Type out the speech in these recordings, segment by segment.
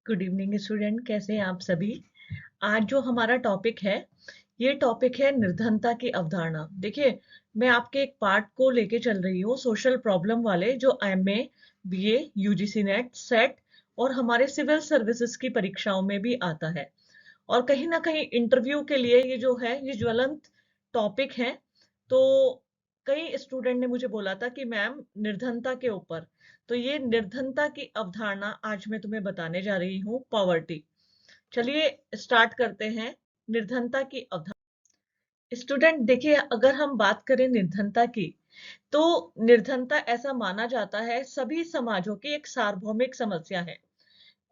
Good evening student, कैसे हैं आप सभी। आज जो हमारा टॉपिक है, ये टॉपिक है निर्धनता की अवधारणा। देखिए, मैं आपके एक पार्ट को लेके चल रही हूँ, सोशल प्रॉब्लम वाले, जो MA, BA, UGC net, set और हमारे सिविल सर्विसेज की परीक्षाओं में भी आता है। और कहीं ना कहीं इंटरव्यू के लिए ये जो है, ये ज्वलंत टॉपिक है। तो कई स्टूडेंट ने मुझे बोला था कि मैम, निर्धनता के ऊपर। तो ये निर्धनता की अवधारणा आज मैं तुम्हें बताने जा रही हूँ, पॉवर्टी। चलिए स्टार्ट करते हैं। निर्धनता की अवधारणा। स्टूडेंट देखिए, अगर हम बात करें निर्धनता की, तो निर्धनता ऐसा माना जाता है सभी समाजों की एक सार्वभौमिक समस्या है।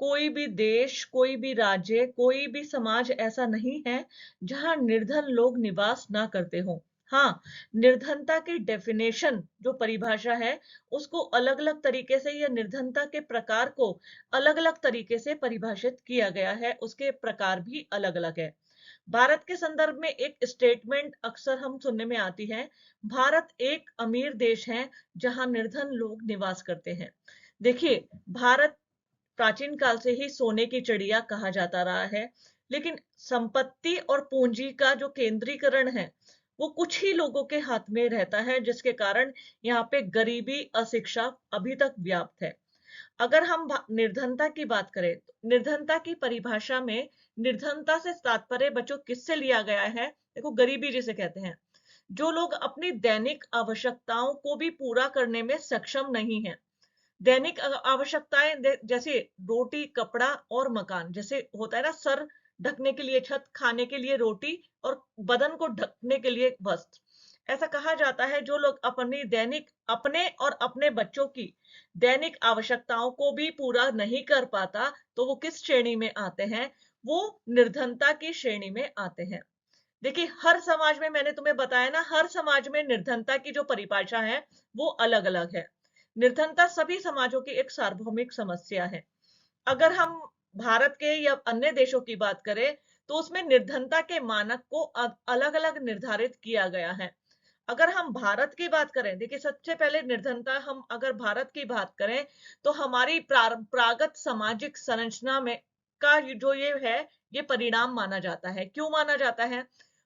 कोई भी देश, कोई भी राज्य, कोई भी समाज ऐसा नहीं है जहां निर्धन लोग निवास ना करते हों। हाँ, निर्धनता की डेफिनेशन, जो परिभाषा है, उसको अलग अलग तरीके से, या निर्धनता के प्रकार को अलग अलग तरीके से परिभाषित किया गया है। उसके प्रकार भी अलग अलग है। भारत के संदर्भ में एक स्टेटमेंट अक्सर हम सुनने में आती है, भारत एक अमीर देश है जहां निर्धन लोग निवास करते हैं। देखिए, भारत प्राचीन काल से ही सोने की चिड़िया कहा जाता रहा है, लेकिन संपत्ति और पूंजी का जो केंद्रीकरण है, वो कुछ ही लोगों के हाथ में रहता है, जिसके कारण यहाँ पे गरीबी, अशिक्षा अभी तक व्याप्त है। अगर हम निर्धनता की बात करें, तो निर्धनता की परिभाषा में निर्धनता से तात्पर्य बच्चों किससे लिया गया है? देखो, गरीबी जिसे कहते हैं, जो लोग अपनी दैनिक आवश्यकताओं को भी पूरा करने में सक्षम नहीं है। दैनिक आवश्यकताएं जैसे रोटी, कपड़ा और मकान। जैसे होता है ना, सर ढकने के लिए छत, खाने के लिए रोटी और बदन को ढकने के लिए वस्त्र। ऐसा कहा जाता है, जो लोग अपनी दैनिक, अपने और अपने बच्चों की दैनिक आवश्यकताओं को भी पूरा नहीं कर पाता, तो वो किस श्रेणी में आते हैं? वो निर्धनता की श्रेणी में आते हैं। देखिए, हर समाज में, मैंने तुम्हें बताया ना, हर समाज में निर्धनता की जो परिभाषा है, वो अलग अलग है। निर्धनता सभी समाजों की एक सार्वभौमिक समस्या है। अगर हम भारत के या अन्य देशों की बात करें, तो उसमें निर्धनता के मानक को अलग अलग निर्धारित किया गया है। अगर हम भारत की बात करें, देखिए, सबसे पहले निर्धनता, हम अगर भारत की बात करें, तो हमारी प्रागत सामाजिक संरचना में का जो ये है, ये परिणाम माना जाता है। क्यों माना जाता है?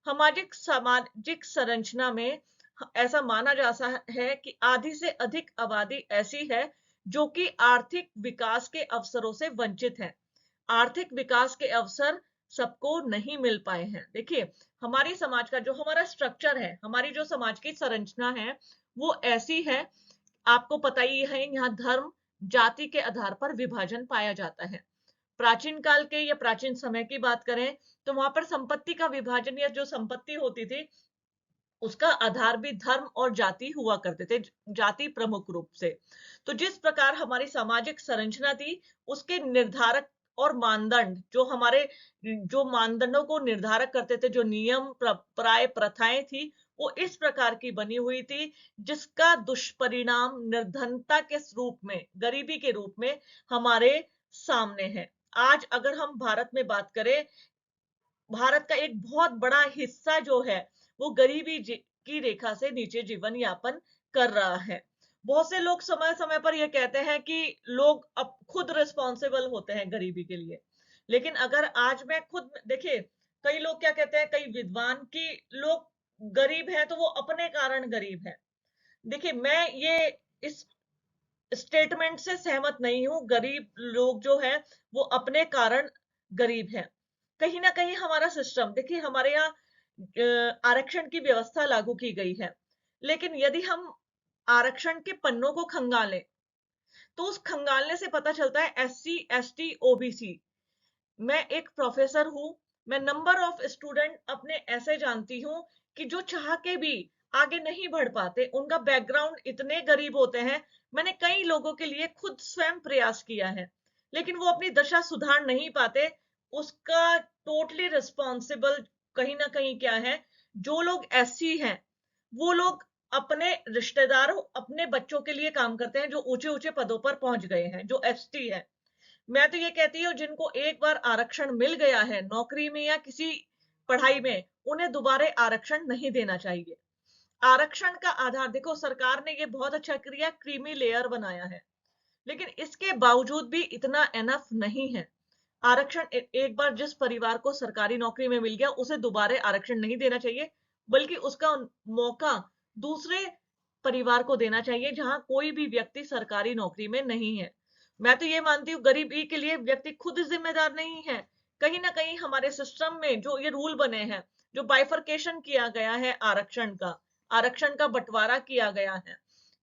सामाजिक सामाजिक संरचना में ऐसा माना जाता है कि आधी से अधिक आबादी ऐसी है जो कि आर्थिक विकास के अवसरों से वंचित है। आर्थिक विकास के अवसर सबको नहीं मिल पाए हैं। देखिए, हमारी समाज का जो हमारा स्ट्रक्चर है, हमारी जो समाज की संरचना है, वो ऐसी है। आपको पता ही है, यहाँ धर्म, जाति के आधार पर विभाजन पाया जाता है। प्राचीन काल के या प्राचीन समय की बात करें, तो वहां पर संपत्ति का विभाजन, या जो संपत्ति होती थी, उसका आधार भी धर्म और जाति हुआ करते थे, जाति प्रमुख रूप से। तो जिस प्रकार हमारी सामाजिक संरचना थी, उसके निर्धारक और मानदंड, जो हमारे, जो मानदंडों को निर्धारक करते थे, जो नियम, प्राय, प्रथाएं थी, वो इस प्रकार की बनी हुई थी, जिसका दुष्परिणाम निर्धनता के रूप में, गरीबी के रूप में हमारे सामने है। आज अगर हम भारत में बात करें, भारत का एक बहुत बड़ा हिस्सा जो है, वो गरीबी की रेखा से नीचे जीवन यापन कर रहा है। बहुत से लोग समय समय पर ये कहते हैं कि लोग अब खुद रिस्पॉन्सिबल होते हैं गरीबी के लिए। लेकिन अगर आज मैं खुद देखिए, कई लोग क्या कहते हैं, कई विद्वान, की लोग गरीब हैं तो वो अपने कारण गरीब हैं। देखिए, मैं ये इस स्टेटमेंट से सहमत नहीं हूं। गरीब लोग जो है, वो अपने कारण गरीब हैं। कहीं ना कहीं हमारा सिस्टम, देखिए, हमारे यहाँ आरक्षण की व्यवस्था लागू की गई है, लेकिन यदि हम आरक्षण के पन्नों को खंगालें, तो उस खंगालने से पता चलता है एससी, एसटी, ओबीसी। मैं एक प्रोफेसर हूं, मैं नंबर ऑफ स्टूडेंट अपने ऐसे जानती हूं कि जो चाह के भी आगे नहीं बढ़ पाते, उनका बैकग्राउंड इतने गरीब होते हैं। मैंने कई लोगों के लिए खुद स्वयं प्रयास किया है, लेकिन वो अपनी दशा सुधार नहीं पाते। उसका टोटली रिस्पॉन्सिबल कहीं ना कहीं क्या है? जो लोग एससी हैं, वो लोग अपने रिश्तेदारों, अपने बच्चों के लिए काम करते हैं, जो ऊंचे ऊंचे पदों पर पहुंच गए हैं, जो एसटी है। मैं तो ये कहती हूँ, जिनको एक बार आरक्षण मिल गया है नौकरी में या किसी पढ़ाई में, उन्हें दोबारा आरक्षण नहीं देना चाहिए। आरक्षण का आधार देखो, सरकार ने ये बहुत अच्छा किया, क्रीमी लेयर बनाया है, लेकिन इसके बावजूद भी इतना एनफ नहीं है। आरक्षण एक बार जिस परिवार को सरकारी नौकरी में मिल गया उसे दोबारा आरक्षण नहीं देना चाहिए, बल्कि उसका मौका दूसरे परिवार को देना चाहिए जहां कोई भी व्यक्ति सरकारी नौकरी में नहीं है। मैं तो ये मानती हूँ गरीबी के लिए व्यक्ति खुद जिम्मेदार नहीं है। कहीं ना कहीं हमारे सिस्टम में जो ये रूल बने हैं, जो बाइफरकेशन किया गया है आरक्षण का बंटवारा किया गया है,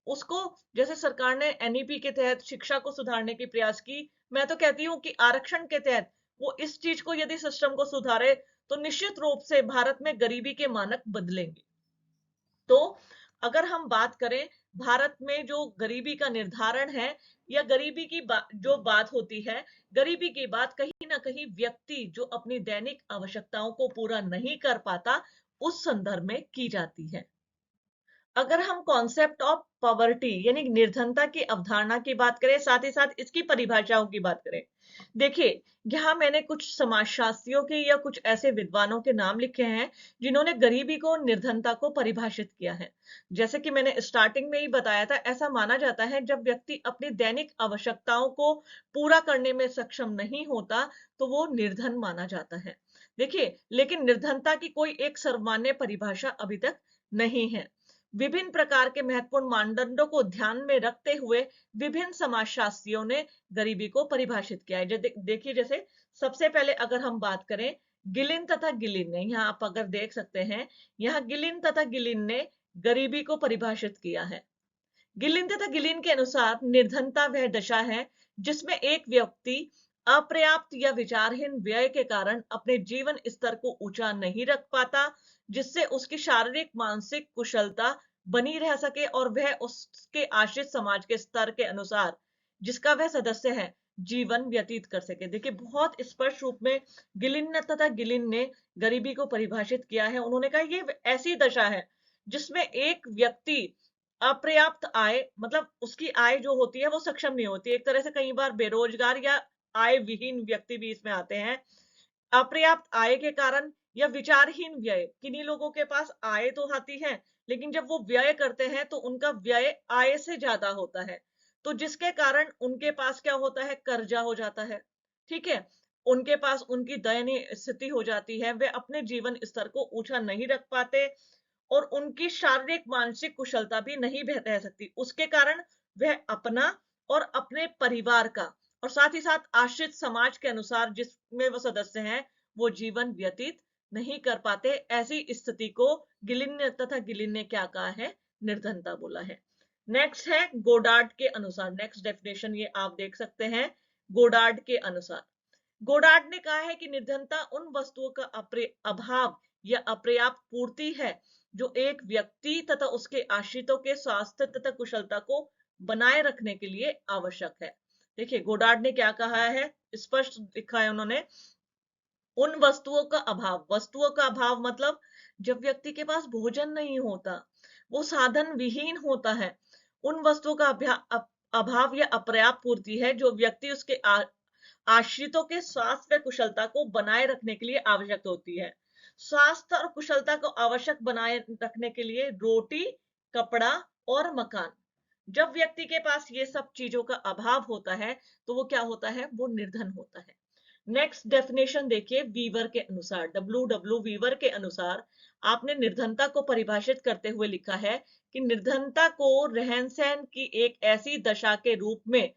उसको, जैसे सरकार ने एनईपी के तहत शिक्षा को सुधारने की प्रयास की, मैं तो कहती हूँ कि आरक्षण के तहत वो इस चीज को, यदि सिस्टम को सुधारे तो निश्चित रूप से भारत में गरीबी के मानक बदलेंगे। तो अगर हम बात करें भारत में जो गरीबी का निर्धारण है या गरीबी की जो बात होती है, गरीबी की बात कहीं ना कहीं व्यक्ति जो अपनी दैनिक आवश्यकताओं को पूरा नहीं कर पाता उस संदर्भ में की जाती है। अगर हम कॉन्सेप्ट ऑफ पॉवर्टी यानी निर्धनता की अवधारणा की बात करें, साथ ही साथ इसकी परिभाषाओं की बात करें, देखिए यहाँ मैंने कुछ समाजशास्त्रियों के या कुछ ऐसे विद्वानों के नाम लिखे हैं जिन्होंने गरीबी को, निर्धनता को परिभाषित किया है। जैसे कि मैंने स्टार्टिंग में ही बताया था, ऐसा माना जाता है जब व्यक्ति अपनी दैनिक आवश्यकताओं को पूरा करने में सक्षम नहीं होता तो वो निर्धन माना जाता है। देखिए, लेकिन निर्धनता की कोई एक सर्वमान्य परिभाषा अभी तक नहीं है। विभिन्न प्रकार के महत्वपूर्ण मानदंडों को ध्यान में रखते हुए विभिन्न समाजशास्त्रियों ने गरीबी को परिभाषित किया है। देखिए, जैसे सबसे पहले अगर हम बात करें, गिलिन तथा गिलिन ने, यहाँ आप अगर देख सकते हैं, यहाँ गिलिन तथा गिलिन ने गरीबी को परिभाषित किया है। गिलिन तथा गिलिन के अनुसार निर्धनता वह दशा है जिसमें एक व्यक्ति अपर्याप्त या विचारहीन व्यय के कारण अपने जीवन स्तर को ऊंचा नहीं रख पाता, जिससे उसकी शारीरिक मानसिक कुशलता बनी रह सके और वह उसके आश्रित समाज के स्तर के अनुसार जिसका वह सदस्य है जीवन व्यतीत कर सके। देखिए, बहुत स्पष्ट रूप में गिलिन तथा गिलिन ने गरीबी को परिभाषित किया है। उन्होंने कहा ये ऐसी दशा है जिसमें एक व्यक्ति अपर्याप्त आय, मतलब उसकी आय जो होती है वो सक्षम नहीं होती। एक तरह से कई बार बेरोजगार या आय विहीन व्यक्ति भी इसमें आते हैं। अपर्याप्त आय के कारण या विचारहीन व्यय, किन्हीं लोगों के पास आय तो आती है लेकिन जब वो व्यय करते हैं तो उनका व्यय आय से ज्यादा होता है, तो जिसके कारण उनके पास क्या होता है, कर्जा हो जाता है। ठीक है, उनके पास उनकी दयनीय स्थिति हो जाती है, वे अपने जीवन स्तर को ऊंचा नहीं रख पाते और उनकी शारीरिक मानसिक कुशलता भी नहीं रह सकती। उसके कारण वह अपना और अपने परिवार का और साथ ही साथ आश्रित समाज के अनुसार जिसमें वो सदस्य हैं वो जीवन व्यतीत नहीं कर पाते। ऐसी स्थिति को गिलिन तथा गिलिन ने क्या कहा है, निर्धनता बोला है। नेक्स्ट है गोडार्ड के अनुसार, नेक्स्ट डेफिनेशन ये आप देख सकते हैं। गोडार्ड के अनुसार, गोडार्ड ने कहा है कि निर्धनता उन वस्तुओं का अभाव या अपर्याप्त पूर्ति है जो एक व्यक्ति तथा उसके आश्रितों के स्वास्थ्य तथा कुशलता को बनाए रखने के लिए आवश्यक है। देखिए, गोडार्ड ने क्या कहा है, स्पष्ट लिखा है उन्होंने, उन वस्तुओं का अभाव मतलब जब व्यक्ति के पास भोजन नहीं होता, वो साधन विहीन होता है, उन वस्तुओं का अभाव या अपर्याप्त पूर्ति है जो व्यक्ति उसके आश्रितों के स्वास्थ्य व कुशलता को बनाए रखने के लिए आवश्यक होती है। स्वास्थ्य और कुशलता को आवश्यक बनाए रखने के लिए रोटी, कपड़ा और मकान, जब व्यक्ति के पास ये सब चीजों का अभाव होता है तो वो क्या होता है, वो निर्धन होता है। नेक्स्ट डेफिनेशन देखिए, वीवर के अनुसार, डब्ल्यू वीवर के अनुसार आपने निर्धनता को परिभाषित करते हुए लिखा है कि निर्धनता को रहन सहन की एक ऐसी दशा के रूप में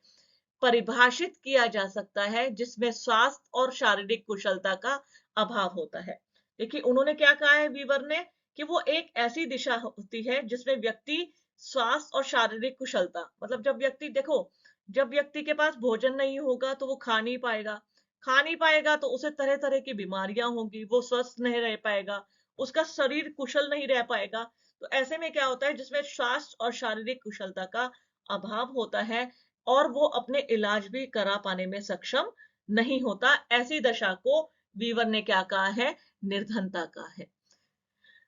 परिभाषित किया जा सकता है जिसमें स्वास्थ्य और शारीरिक कुशलता का अभाव होता है। देखिए, उन्होंने क्या कहा है वीवर ने, कि वो एक ऐसी दिशा होती है जिसमें व्यक्ति स्वास्थ्य और शारीरिक कुशलता, मतलब जब व्यक्ति, देखो, जब व्यक्ति के पास भोजन नहीं होगा तो वो खा नहीं पाएगा तो उसे तरह तरह की बीमारियां होंगी, वो स्वस्थ नहीं रह पाएगा, उसका शरीर कुशल नहीं रह पाएगा। तो ऐसे में क्या होता है, जिसमें स्वास्थ्य और शारीरिक कुशलता का अभाव होता है और वो अपने इलाज भी करा पाने में सक्षम नहीं होता, ऐसी दशा को वीवर ने क्या कहा है, निर्धनता कहा है।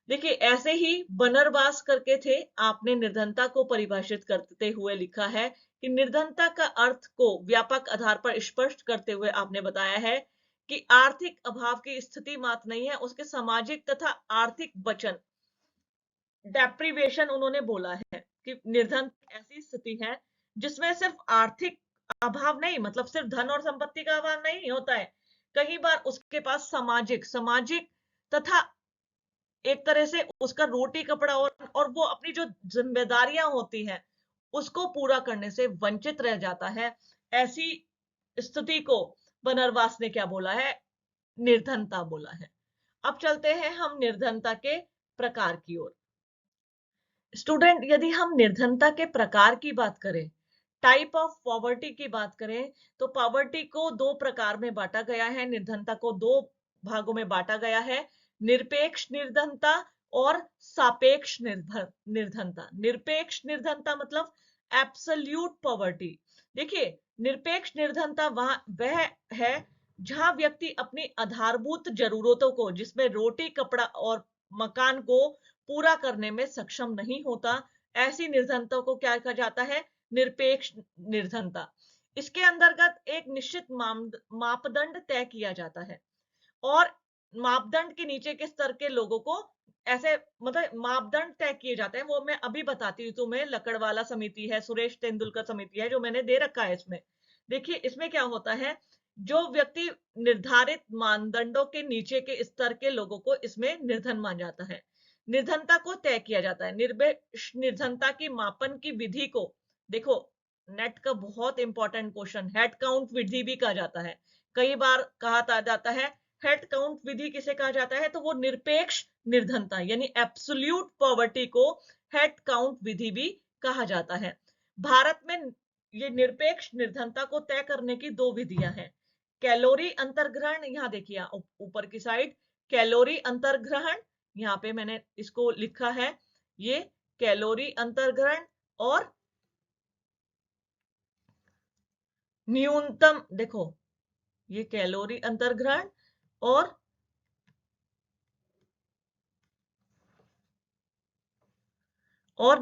देखिए, ऐसे ही बनरबास करके थे, आपने निर्धनता को परिभाषित करते हुए लिखा है कि निर्धनता का अर्थ को व्यापक आधार पर स्पष्ट करते हुए आपने बताया है कि आर्थिक अभाव की स्थिति मात्र नहीं है, उसके सामाजिक तथा आर्थिक वचन, डेप्रीवेशन, उन्होंने बोला है कि निर्धन ऐसी स्थिति है जिसमें सिर्फ आर्थिक अभाव नहीं, मतलब सिर्फ धन और संपत्ति का अभाव नहीं होता है, कई बार उसके पास सामाजिक सामाजिक तथा एक तरह से उसका रोटी कपड़ा और वो अपनी जो जिम्मेदारियां होती हैं उसको पूरा करने से वंचित रह जाता है। ऐसी स्थिति को बनरवास ने क्या बोला है? निर्धनता बोला है। अब चलते हैं हम निर्धनता के प्रकार की ओर। स्टूडेंट, यदि हम निर्धनता के प्रकार की बात करें, टाइप ऑफ पॉवर्टी की बात करें, तो पॉवर्टी को दो प्रकार में बांटा गया है, निर्धनता को दो भागों में बांटा गया है, निरपेक्ष निर्धनता और सापेक्ष निर्धनता। निरपेक्ष निर्धनता मतलब एब्सोल्यूट पॉवर्टी। देखिए, निरपेक्ष निर्धनता वह है जहां व्यक्ति अपनी आधारभूत जरूरतों को, जिसमें रोटी कपड़ा और मकान को पूरा करने में सक्षम नहीं होता, ऐसी निर्धनता को क्या कहा जाता है? निरपेक्ष निर्धनता। इसके अंतर्गत एक निश्चित मापदंड तय किया जाता है और मापदंड के नीचे के स्तर के लोगों को ऐसे मतलब मापदंड तय किए जाते हैं। वो मैं अभी बताती हूँ तुम्हें। लकड़वाला समिति है, सुरेश तेंदुलकर समिति है, जो मैंने दे रखा है इसमें। देखिए, इसमें क्या होता है, जो व्यक्ति निर्धारित मानदंडों के नीचे के स्तर के लोगों को इसमें निर्धन मान जाता है। निर्धनता को तय किया जाता है। निर्धनता की मापन की विधि को देखो, नेट का बहुत इंपॉर्टेंट क्वेश्चन, हेड काउंट विधि भी कहा जाता है। कई बार कहा जाता है हेड काउंट विधि किसे कहा जाता है? तो वो निरपेक्ष निर्धनता यानी एब्सोल्यूट पॉवर्टी को हेड काउंट विधि भी कहा जाता है। भारत में ये निरपेक्ष निर्धनता को तय करने की दो विधियां हैं। कैलोरी अंतर्ग्रहण, यहां देखिए ऊपर की साइड कैलोरी अंतर्ग्रहण, यहाँ पे मैंने इसको लिखा है, ये कैलोरी अंतर्ग्रहण और न्यूनतम, देखो ये कैलोरी अंतर्ग्रहण और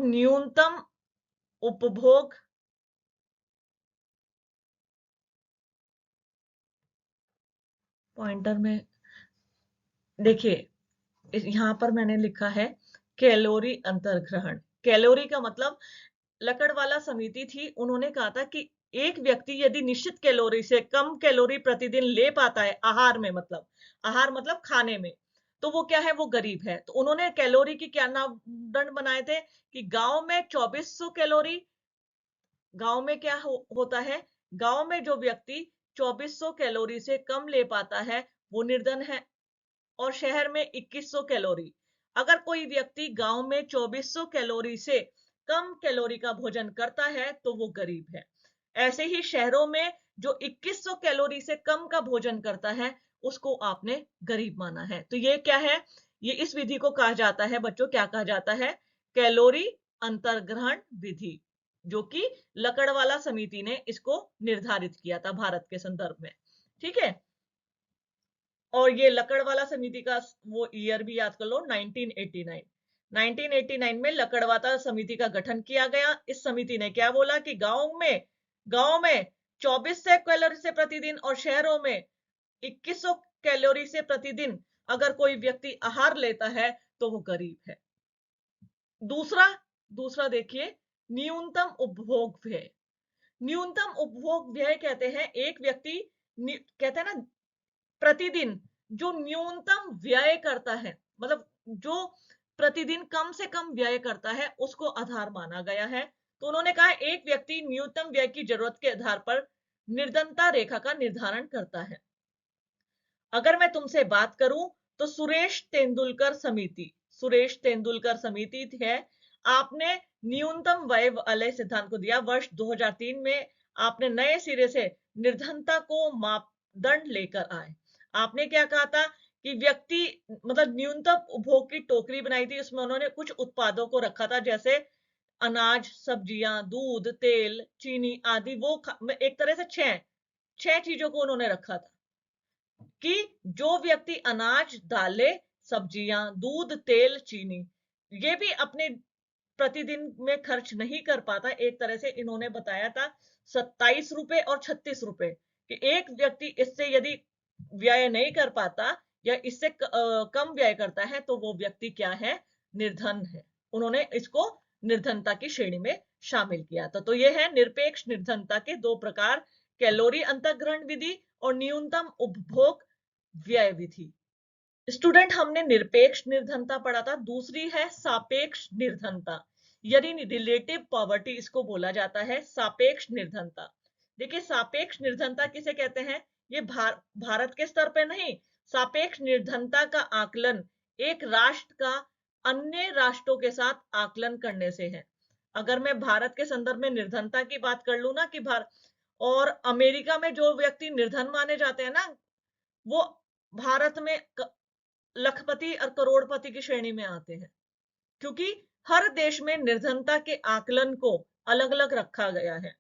न्यूनतम उपभोग पॉइंटर में देखिए, यहां पर मैंने लिखा है कैलोरी अंतर्ग्रहण। कैलोरी का मतलब लकड़वाला समिति थी, उन्होंने कहा था कि एक व्यक्ति यदि निश्चित कैलोरी से कम कैलोरी प्रतिदिन ले पाता है आहार में, मतलब आहार मतलब खाने में, तो वो क्या है? वो गरीब है। तो उन्होंने कैलोरी की क्या मापदंड बनाए थे कि गांव में 2400 कैलोरी, गांव में क्या होता है, गांव में जो व्यक्ति 2400 कैलोरी से कम ले पाता है वो निर्धन है, और शहर में 2100 कैलोरी। अगर कोई व्यक्ति गांव में 2400 कैलोरी से कम कैलोरी का भोजन करता है तो वो गरीब है। ऐसे ही शहरों में जो 2100 कैलोरी से कम का भोजन करता है उसको आपने गरीब माना है। तो ये क्या है? ये इस विधि को कहा जाता है बच्चों, क्या कहा जाता है? कैलोरी अंतर्ग्रहण विधि, जो कि लकड़वाला समिति ने इसको निर्धारित किया था भारत के संदर्भ में। ठीक है, और ये लकड़वाला समिति का वो ईयर भी याद कर लो, 1989। 1989 में लकड़वाला समिति का गठन किया गया। इस समिति ने क्या बोला कि गांव में 2400 कैलोरी से प्रतिदिन और शहरों में 2100 कैलोरी से प्रतिदिन अगर कोई व्यक्ति आहार लेता है तो वो गरीब है। दूसरा दूसरा देखिए, न्यूनतम उपभोग व्यय। न्यूनतम उपभोग व्यय कहते हैं एक व्यक्ति कहते हैं ना, प्रतिदिन जो न्यूनतम व्यय करता है, मतलब जो प्रतिदिन कम से कम व्यय करता है उसको आधार माना गया है। तो उन्होंने कहा एक व्यक्ति न्यूनतम व्यय की जरूरत के आधार पर निर्धनता रेखा का निर्धारण करता है। अगर मैं तुमसे बात करूं तो सुरेश तेंदुलकर समिति है, आपने न्यूनतम व्यय वाले सिद्धांत को दिया। वर्ष 2003 में आपने नए सिरे से निर्धनता को मापदंड लेकर आए। आपने क्या कहा था कि व्यक्ति मतलब न्यूनतम उपभोग की टोकरी बनाई थी, उसमें उन्होंने कुछ उत्पादों को रखा था, जैसे अनाज, सब्जियां, दूध, तेल, चीनी आदि। वो एक तरह से छह चीजों को उन्होंने रखा था कि जो व्यक्ति अनाज, दालें, सब्जियां, दूध, तेल, चीनी ये भी अपने प्रतिदिन में खर्च नहीं कर पाता, एक तरह से इन्होंने बताया था 27 रुपए और 36 रुपए कि एक व्यक्ति इससे यदि व्यय नहीं कर पाता या इससे कम व्यय करता है तो वो व्यक्ति क्या है? निर्धन है। उन्होंने इसको निर्धनता की श्रेणी में शामिल किया था। तो ये है निरपेक्ष निर्धनता के दो प्रकार, कैलोरी अंतर्ग्रहण विधि और न्यूनतम उपभोग व्यय विधि। स्टूडेंट, हमने निरपेक्ष निर्धनता पढ़ा था, दूसरी है सापेक्ष निर्धनता, यानी रिलेटिव पॉवर्टी इसको बोला जाता है, सापेक्ष निर्धनता। देखिए, सापेक्ष निर्धनता किसे कहते हैं? ये भारत के स्तर पे नहीं, सापेक्ष निर्धनता का आकलन एक राष्ट्र का अन्य राष्ट्रों के साथ आकलन करने से है। अगर मैं भारत के संदर्भ में निर्धनता की बात कर लूं ना, कि भारत और अमेरिका में जो व्यक्ति निर्धन माने जाते हैं ना, वो भारत में लखपति और करोड़पति की श्रेणी में आते हैं, क्योंकि हर देश में निर्धनता के आकलन को अलग अलग रखा गया है।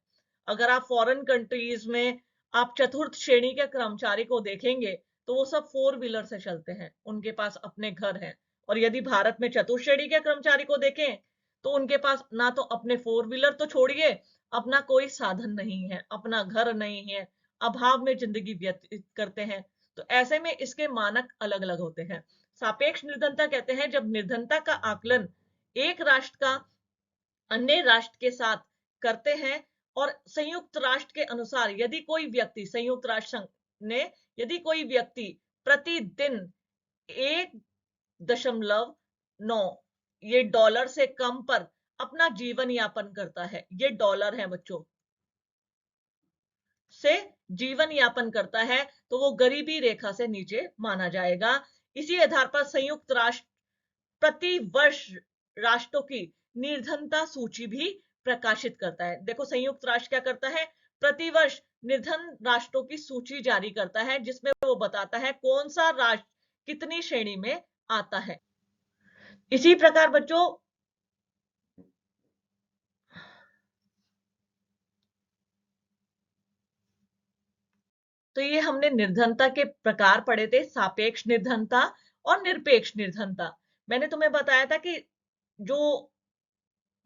अगर आप फॉरेन कंट्रीज में आप चतुर्थ श्रेणी के कर्मचारी को देखेंगे तो वो सब फोर व्हीलर से चलते हैं, उनके पास अपने घर हैं। और यदि भारत में चतुर्थ श्रेणी के कर्मचारी को देखें तो उनके पास ना तो अपने फोर व्हीलर तो छोड़िए, अपना कोई साधन नहीं है, अपना घर नहीं है, अभाव में जिंदगी व्यतीत करते हैं। तो ऐसे में इसके मानक अलग अलग होते हैं। सापेक्ष निर्धनता कहते हैं जब निर्धनता का आकलन एक राष्ट्र का अन्य राष्ट्र के साथ करते हैं, और संयुक्त राष्ट्र के अनुसार यदि कोई व्यक्ति, संयुक्त राष्ट्र संघ ने, यदि कोई व्यक्ति प्रतिदिन 1.9 ये डॉलर से कम पर अपना जीवन यापन करता है, ये डॉलर है बच्चों, से जीवन यापन करता है, तो वो गरीबी रेखा से नीचे माना जाएगा। इसी आधार पर संयुक्त राष्ट्र प्रति वर्ष राष्ट्रों की निर्धनता सूची भी प्रकाशित करता है। देखो, संयुक्त राष्ट्र क्या करता है? प्रति वर्ष निर्धन राष्ट्रों की सूची जारी करता है, जिसमें वो बताता है कौन सा राष्ट्र कितनी श्रेणी में आता है। इसी प्रकार बच्चों, तो ये हमने निर्धनता के प्रकार पढ़े थे, सापेक्ष निर्धनता और निरपेक्ष निर्धनता। मैंने तुम्हें बताया था कि जो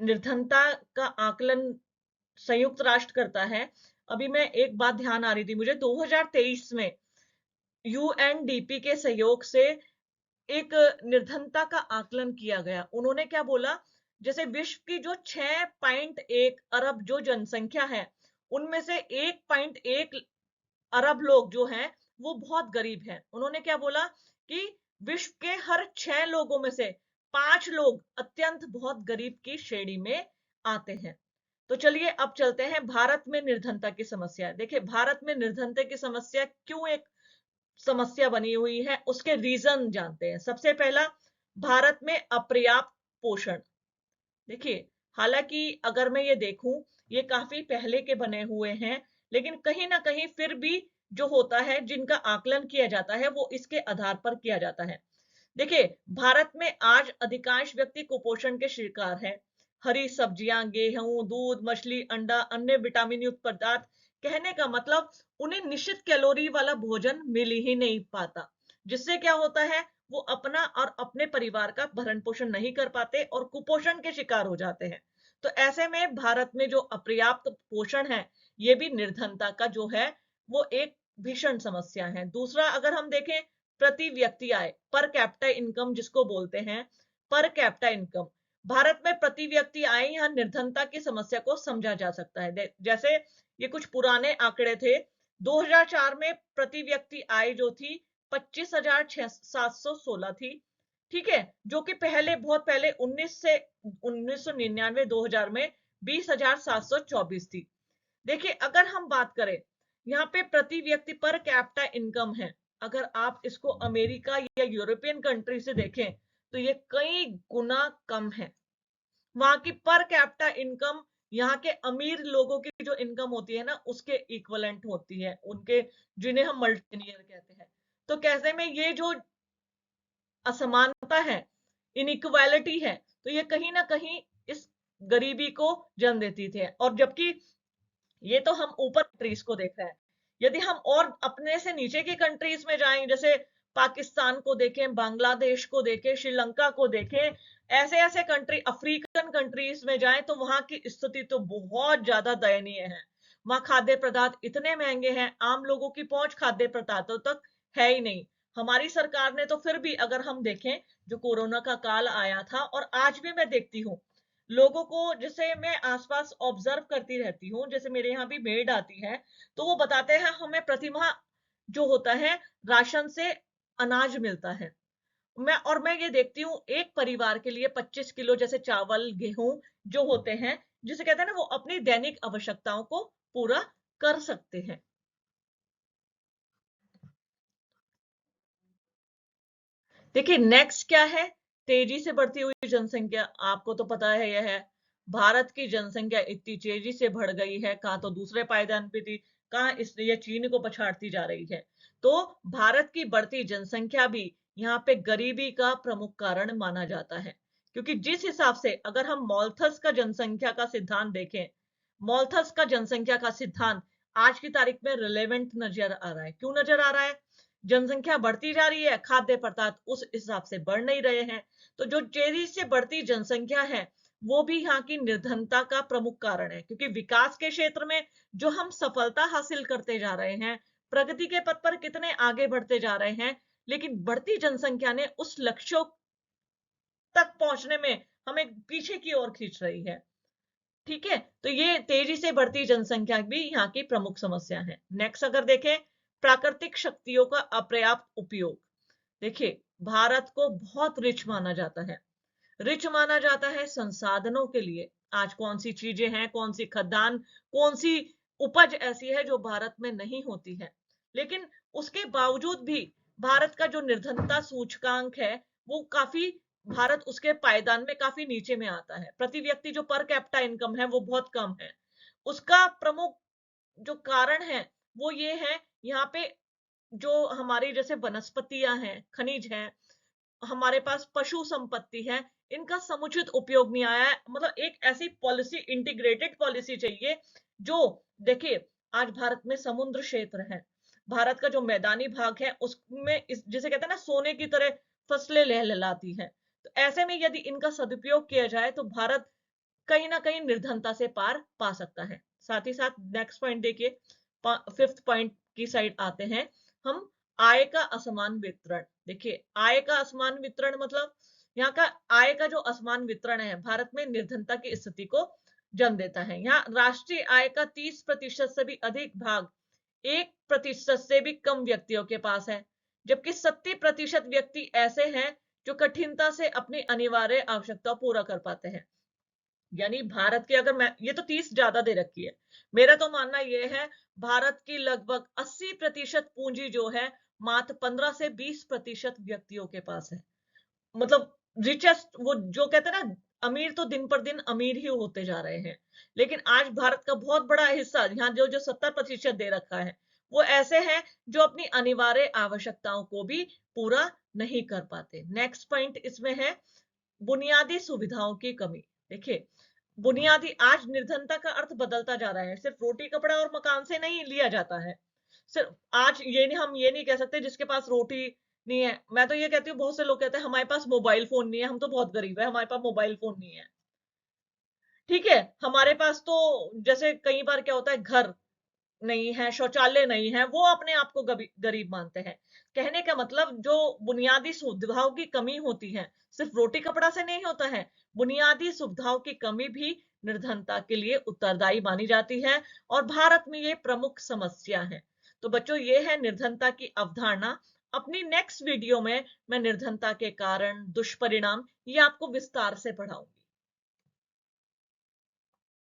निर्धनता का आकलन संयुक्त राष्ट्र करता है, अभी मैं एक बात ध्यान आ रही थी मुझे, 2023 में यूएनडीपी के सहयोग से एक निर्धनता का आकलन किया गया। उन्होंने क्या बोला, जैसे विश्व की जो 6.1 अरब जो जनसंख्या है, उनमें से 1.1 अरब लोग जो हैं वो बहुत गरीब हैं। उन्होंने क्या बोला कि विश्व के हर 6 लोगों में से 5 लोग अत्यंत बहुत गरीब की श्रेणी में आते हैं। तो चलिए अब चलते हैं भारत में निर्धनता की समस्या। देखिए, भारत में निर्धनता की समस्या क्यों एक समस्या बनी हुई है, उसके रीजन जानते हैं। सबसे पहला, भारत में अपर्याप्त पोषण। देखिए, हालांकि अगर मैं ये देखूं, ये काफी पहले के बने हुए हैं, लेकिन कहीं ना कहीं फिर भी जो होता है, जिनका आकलन किया जाता है, वो इसके आधार पर किया जाता है। देखिए, भारत में आज अधिकांश व्यक्ति कुपोषण के शिकार हैं। हरी सब्जियां, गेहूं, दूध, मछली, अंडा, अन्य विटामिन युक्त पदार्थ, कहने का मतलब उन्हें निश्चित कैलोरी वाला भोजन मिल ही नहीं पाता, जिससे क्या होता है, वो अपना और अपने परिवार का भरण पोषण नहीं कर पाते और कुपोषण के शिकार हो जाते हैं। तो ऐसे में भारत में जो अपर्याप्त पोषण है, ये भी निर्धनता का जो है वो एक भीषण समस्या है। दूसरा, अगर हम देखें प्रति व्यक्ति आय, पर कैपिटा इनकम जिसको बोलते हैं, पर कैपिटा इनकम, भारत में प्रति व्यक्ति आय, यहाँ निर्धनता की समस्या को समझा जा सकता है। जैसे ये कुछ पुराने आंकड़े थे, 2004 में प्रति व्यक्ति आय जो थी 25,716 थी, ठीक है, जो कि पहले, बहुत पहले 1999 2000 में 20,724 थी। देखिए, अगर हम बात करें यहाँ पे प्रति व्यक्ति पर कैपिटा इनकम है, अगर आप इसको अमेरिका या यूरोपियन कंट्री से देखें तो ये कई गुना कम है। वहां की पर कैपिटा इनकम यहाँ के अमीर लोगों की जो इनकम होती है ना, उसके इक्वलेंट होती है, उनके, जिन्हें हम मल्टीनियर कहते हैं। तो कैसे में ये जो असमानता है, इनइक्वालिटी है, तो ये कहीं ना कहीं इस गरीबी को जन्म देती थी। और जबकि ये तो हम ऊपर कंट्रीज को देख रहे हैं, यदि हम और अपने से नीचे की कंट्रीज में जाएं, जैसे पाकिस्तान को देखें, बांग्लादेश को देखें, श्रीलंका को देखें, ऐसे ऐसे कंट्री, अफ्रीकन कंट्रीज में जाएं, तो वहां की स्थिति तो बहुत ज्यादा दयनीय है। वहां खाद्य पदार्थ इतने महंगे हैं, आम लोगों की पहुंच खाद्य पदार्थों तक है ही नहीं। हमारी सरकार ने तो फिर भी, अगर हम देखें, जो कोरोना का काल आया था, और आज भी मैं देखती हूँ लोगों को, जैसे मैं आसपास ऑब्जर्व करती रहती हूँ, जैसे मेरे यहाँ भी मेड आती है, तो वो बताते हैं हमें प्रतिमाह जो होता है राशन से अनाज मिलता है। मैं ये देखती हूँ एक परिवार के लिए 25 किलो जैसे चावल, गेहूं जो होते हैं, जिसे कहते हैं ना, वो अपनी दैनिक आवश्यकताओं को पूरा कर सकते हैं। देखिए नेक्स्ट क्या है, तेजी से बढ़ती हुई जनसंख्या। आपको तो पता है यह है, भारत की जनसंख्या इतनी तेजी से बढ़ गई है, कहाँ तो दूसरे पायदान पे थी, कहाँ इस ये चीन को पछाड़ती जा रही है। तो भारत की बढ़ती जनसंख्या भी यहाँ पे गरीबी का प्रमुख कारण माना जाता है। क्योंकि जिस हिसाब से अगर हम मॉल्थस का जनसंख्या का सिद्धांत देखें, मॉल्थस का जनसंख्या का सिद्धांत आज की तारीख में रिलेवेंट नजर आ रहा है। क्यों नजर आ रहा है? जनसंख्या बढ़ती जा रही है, खाद्य पदार्थ उस हिसाब से बढ़ नहीं रहे हैं। तो जो तेजी से बढ़ती जनसंख्या है, वो भी यहाँ की निर्धनता का प्रमुख कारण है। क्योंकि विकास के क्षेत्र में जो हम सफलता हासिल करते जा रहे हैं, प्रगति के पथ पर कितने आगे बढ़ते जा रहे हैं, लेकिन बढ़ती जनसंख्या ने उस लक्ष्यों तक पहुंचने में हमें पीछे की ओर खींच रही है। ठीक है, तो ये तेजी से बढ़ती जनसंख्या भी यहाँ की प्रमुख समस्या है। नेक्स्ट अगर देखें, प्राकृतिक शक्तियों का अपर्याप्त उपयोग। देखिए भारत को बहुत रिच माना जाता है, रिच माना जाता है संसाधनों के लिए। आज कौन सी चीजें हैं, कौन सी खदान, कौन सी उपज ऐसी है जो भारत में नहीं होती है, लेकिन उसके बावजूद भी भारत का जो निर्धनता सूचकांक है, वो काफी, भारत उसके पायदान में काफी नीचे में आता है। प्रति व्यक्ति जो पर कैपिटा इनकम है वो बहुत कम है। उसका प्रमुख जो कारण है वो ये है, यहाँ पे जो हमारी जैसे वनस्पतियां हैं, खनिज हैं, हमारे पास पशु संपत्ति है, इनका समुचित उपयोग नहीं आया है। मतलब एक ऐसी पॉलिसी, इंटीग्रेटेड पॉलिसी चाहिए जो, देखिए आज भारत में समुद्र क्षेत्र है, भारत का जो मैदानी भाग है उसमें इस जिसे कहते हैं ना सोने की तरह फसलें लहलहाती हैं। तो ऐसे में यदि इनका सदुपयोग किया जाए तो भारत कहीं ना कहीं निर्धनता से पार पा सकता है। साथ ही साथ नेक्स्ट पॉइंट देखिए, फिफ्थ पॉइंट की साइड आते हैं हम, आय का असमान वितरण। देखिए आय का असमान वितरण मतलब, यहाँ का आय का जो असमान वितरण है भारत में निर्धनता की स्थिति को जन्म देता है। यहाँ राष्ट्रीय आय का 30% से भी अधिक भाग 1% से भी कम व्यक्तियों के पास है, जबकि 70% व्यक्ति ऐसे हैं जो कठिनता से अपनी अनिवार्य आवश्यकता पूरा कर पाते हैं। यानी भारत की, अगर मैं, ये तो 30 ज्यादा दे रखी है, मेरा तो मानना ये है भारत की लगभग 80% पूंजी जो है मात्र 15 से 20% व्यक्तियों के पास है। मतलब रिचेस्ट, वो जो कहते हैं ना, अमीर तो दिन पर दिन अमीर ही होते जा रहे हैं। लेकिन आज भारत का बहुत बड़ा हिस्सा, यहाँ जो जो 70% दे रखा है, वो ऐसे हैं जो अपनी अनिवार्य आवश्यकताओं को भी पूरा नहीं कर पाते। नेक्स्ट पॉइंट इसमें है बुनियादी सुविधाओं की कमी। देखिए बुनियादी, आज निर्धनता का अर्थ बदलता जा रहा है, सिर्फ रोटी कपड़ा और मकान से नहीं लिया जाता है। सिर्फ आज ये नहीं, हम ये नहीं कह सकते जिसके पास रोटी नहीं है, मैं तो ये कहती हूँ, बहुत से लोग कहते हैं हमारे पास मोबाइल फोन नहीं है, हम तो बहुत गरीब है, हमारे पास मोबाइल फोन नहीं है। ठीक है, हमारे पास तो जैसे कई बार क्या होता है, घर नहीं है, शौचालय नहीं है, वो अपने आप को गरीब मानते हैं। कहने का मतलब जो बुनियादी सुविधाओं की कमी होती है, सिर्फ रोटी कपड़ा से नहीं होता है, बुनियादी सुविधाओं की कमी भी निर्धनता के लिए उत्तरदायी मानी जाती है, और भारत में ये प्रमुख समस्या है। तो बच्चों, ये है निर्धनता की अवधारणा। अपनी नेक्स्ट वीडियो में मैं निर्धनता के कारण, दुष्परिणाम, ये आपको विस्तार से पढ़ाऊंगी।